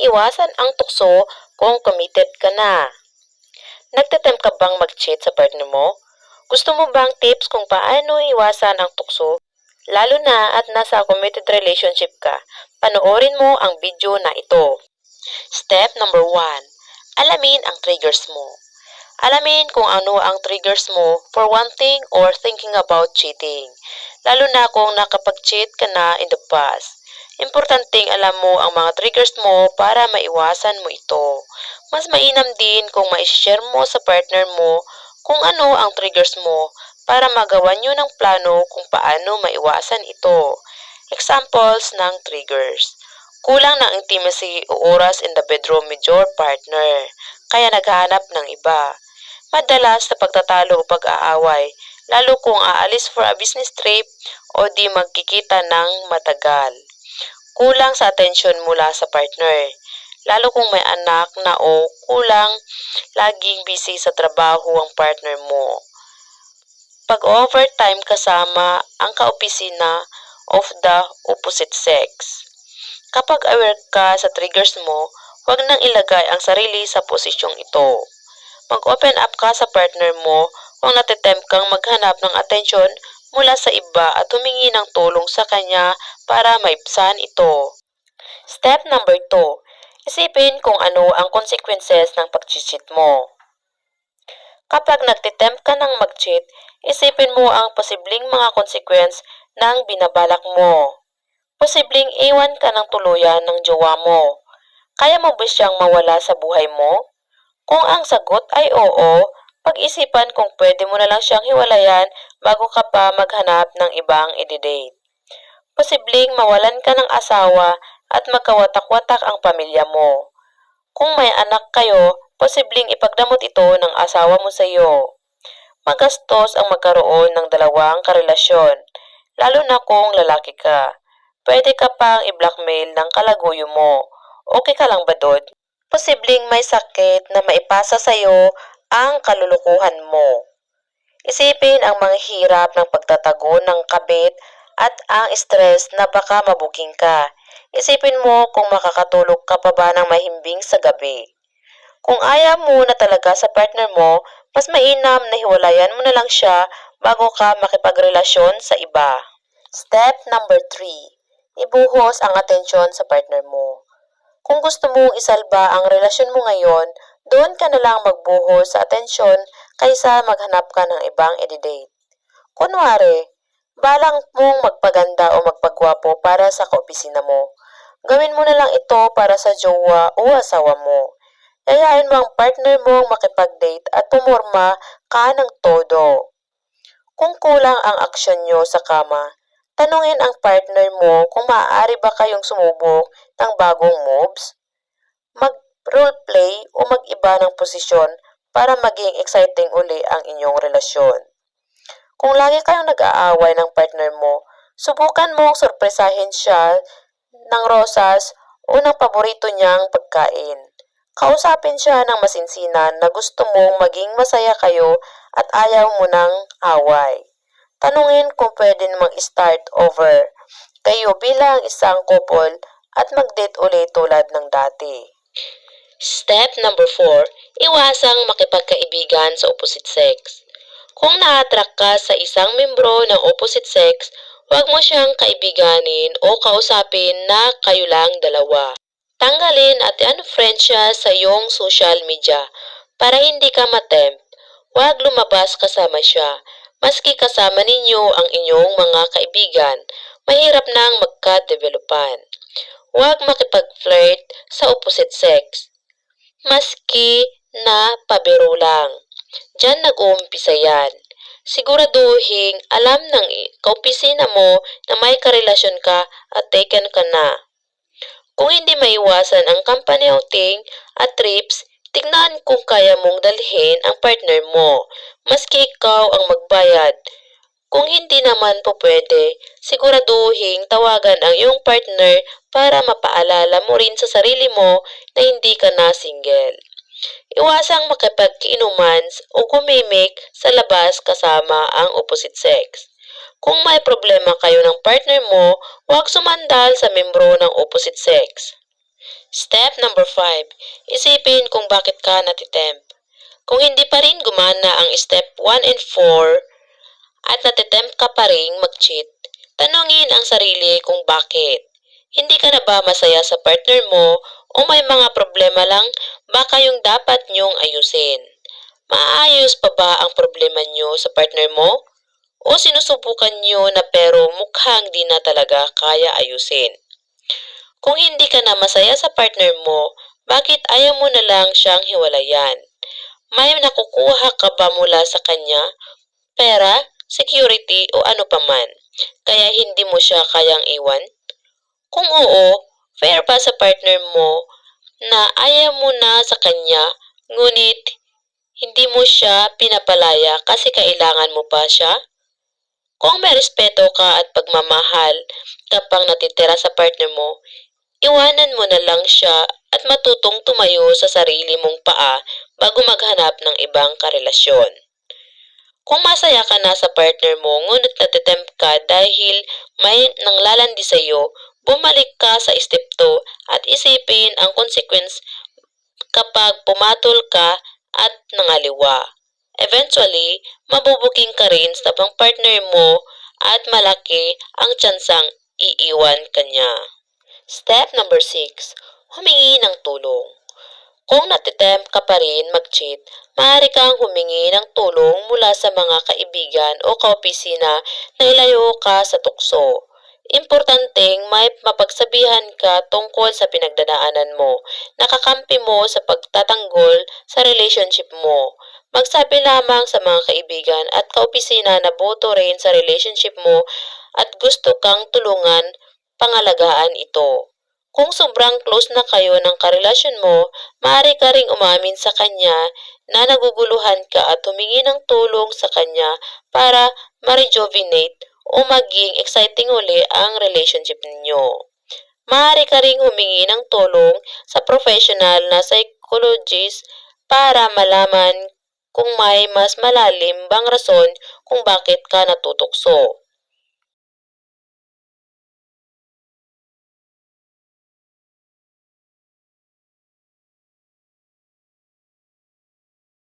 iwasan ang tukso kung committed ka na? Nagtatempt ka bang mag-cheat sa partner mo? Gusto mo bang tips kung paano iwasan ang tukso? Lalo na at nasa committed relationship ka, panoorin mo ang video na ito. Step number 1. Alamin ang triggers mo. Alamin kung ano ang triggers mo for wanting or thinking about cheating, lalo na kung nakapag-cheat ka na in the past. Importanteng alam mo ang mga triggers mo para maiwasan mo ito. Mas mainam din kung ma-share mo sa partner mo kung ano ang triggers mo para magawa nyo ng plano kung paano maiwasan ito. Examples ng triggers. Kulang ng intimacy o oras in the bedroom with your partner, kaya naghahanap ng iba. Madalas na pagtatalo o pag-aaway, lalo kung aalis for a business trip o di magkikita ng matagal. Kulang sa atensyon mula sa partner, lalo kung may anak na o kulang laging busy sa trabaho ang partner mo. Pag-overtime kasama ang kaopisina of the opposite sex. Kapag aware ka sa triggers mo, huwag nang ilagay ang sarili sa posisyong ito. Mag-open up ka sa partner mo kung natitempt kang maghanap ng atensyon mula sa iba at humingi ng tulong sa kanya para maibsan ito. Step number 2. Isipin kung ano ang consequences ng pag-cheat mo. Kapag nagtitempt ka ng mag-cheat, isipin mo ang posibleng mga consequence ng binabalak mo. Posibleng iwan ka ng tuluyan ng jowa mo. Kaya mo ba siyang mawala sa buhay mo? Kung ang sagot ay oo, pag-isipan kung pwede mo na lang siyang hiwalayan bago ka pa maghanap ng ibang i-date. Posibleng mawalan ka ng asawa at magkawatak-watak ang pamilya mo. Kung may anak kayo, posibleng ipagdamot ito ng asawa mo sa iyo. Magastos ang magkaroon ng dalawang karelasyon, lalo na kung lalaki ka. Pwede ka pang i-blackmail ng kalaguyo mo. Okay ka lang ba doon? Posibleng may sakit na maipasa sa iyo ang kalulukuhan mo. Isipin ang mga hirap ng pagtatago ng kabit at ang stress na baka mabuking ka. Isipin mo kung makakatulog ka pa ba ng mahimbing sa gabi. Kung ayaw mo na talaga sa partner mo, mas mainam na hiwalayan mo na lang siya bago ka makipagrelasyon sa iba. Step number 3. Ibuhos ang atensyon sa partner mo. Kung gusto mong isalba ang relasyon mo ngayon, doon ka na lang magbuhos sa atensyon kaysa maghanap ka ng ibang i-date. Kunwari, balang mong magpaganda o magpagwapo para sa kaopisina mo. Gawin mo na lang ito para sa jowa o asawa mo. Yayain mo ang partner mong makipag-date at pumorma ka ng todo. Kung kulang ang aksyon nyo sa kama, tanungin ang partner mo kung maaari ba kayong sumubok ng bagong moves, mag-roleplay o mag-iba ng posisyon para maging exciting uli ang inyong relasyon. Kung lagi kayong nag-aaway ng partner mo, subukan mong sorpresahin siya ng rosas o ng paborito niyang pagkain. Kausapin siya ng masinsinan na gusto mong maging masaya kayo at ayaw mo ng away. Tanungin kung pwede namang start over kayo bilang isang couple at mag-date ulit tulad ng dati. Step number 4. Iwasang makipagkaibigan sa opposite sex. Kung na-attract ka sa isang membro ng opposite sex, huwag mo siyang kaibiganin o kausapin na kayo lang dalawa. Tanggalin at unfriend siya sa iyong social media para hindi ka matempt. Huwag lumabas kasama siya. Maski kasama ninyo ang inyong mga kaibigan, mahirap nang magka-developan. Huwag makipag-flirt sa opposite sex. Maski na pabiro lang. Diyan nag-uumpisa yan. Siguraduhin alam ng kaopisina mo na may karelasyon ka at taken ka na. Kung hindi maiwasan ang company outing at trips, tignan kung kaya mong dalhin ang partner mo, maski ikaw ang magbayad. Kung hindi naman po pwede, siguraduhin tawagan ang iyong partner para mapaalala mo rin sa sarili mo na hindi ka na single. Iwasang makipagkiinuman o gumimik sa labas kasama ang opposite sex. Kung may problema kayo ng partner mo, huwag sumandal sa membro ng opposite sex. Step number 5. Isipin kung bakit ka natitempt. Kung hindi pa rin gumana ang step 1 and 4 at natitempt ka pa rin mag-cheat, tanungin ang sarili kung bakit. Hindi ka na ba masaya sa partner mo o may mga problema lang ba kayong dapat nyong ayusin? Maayos pa ba ang problema nyo sa partner mo? O sinusubukan nyo na pero mukhang di na talaga kaya ayusin? Kung hindi ka na masaya sa partner mo, bakit ayaw mo na lang siyang hiwalayan? May nakukuha ka ba mula sa kanya? Pera, security o ano paman? Kaya hindi mo siya kayang iwan? Kung oo, fair ba sa partner mo na ayaw mo na sa kanya, ngunit hindi mo siya pinapalaya kasi kailangan mo pa siya? Kung may respeto ka at pagmamahal ka pang natitira sa partner mo, iwanan mo na lang siya at matutong tumayo sa sarili mong paa bago maghanap ng ibang karelasyon. Kung masaya ka na sa partner mo ngunit natitempt ka dahil may nanglalandi sa iyo, bumalik ka sa step 2 at isipin ang consequence kapag pumatol ka at nangaliwa. Eventually, mabubuking ka rin sa pang partner mo at malaki ang tsansang iiwan ka niya. Step number 6. Humingi ng tulong. Kung natitempt ka pa rin mag-cheat, maaari kang humingi ng tulong mula sa mga kaibigan o kaopisina na ilayo ka sa tukso. Importanteng may mapagsabihan ka tungkol sa pinagdadaanan mo, nakakampi mo sa pagtatanggol sa relationship mo. Magsabi lamang sa mga kaibigan at kaopisina na boto rin sa relationship mo at gusto kang tulungan pangalagaan ito. Kung sobrang close na kayo ng karelasyon mo, maaari ka ring umamin sa kanya na naguguluhan ka at humingi ng tulong sa kanya para ma-rejuvenate o maging exciting uli ang relationship ninyo. Maaari ka ring humingi ng tulong sa professional na psychologist para malaman kung may mas malalim bang rason kung bakit ka natutukso.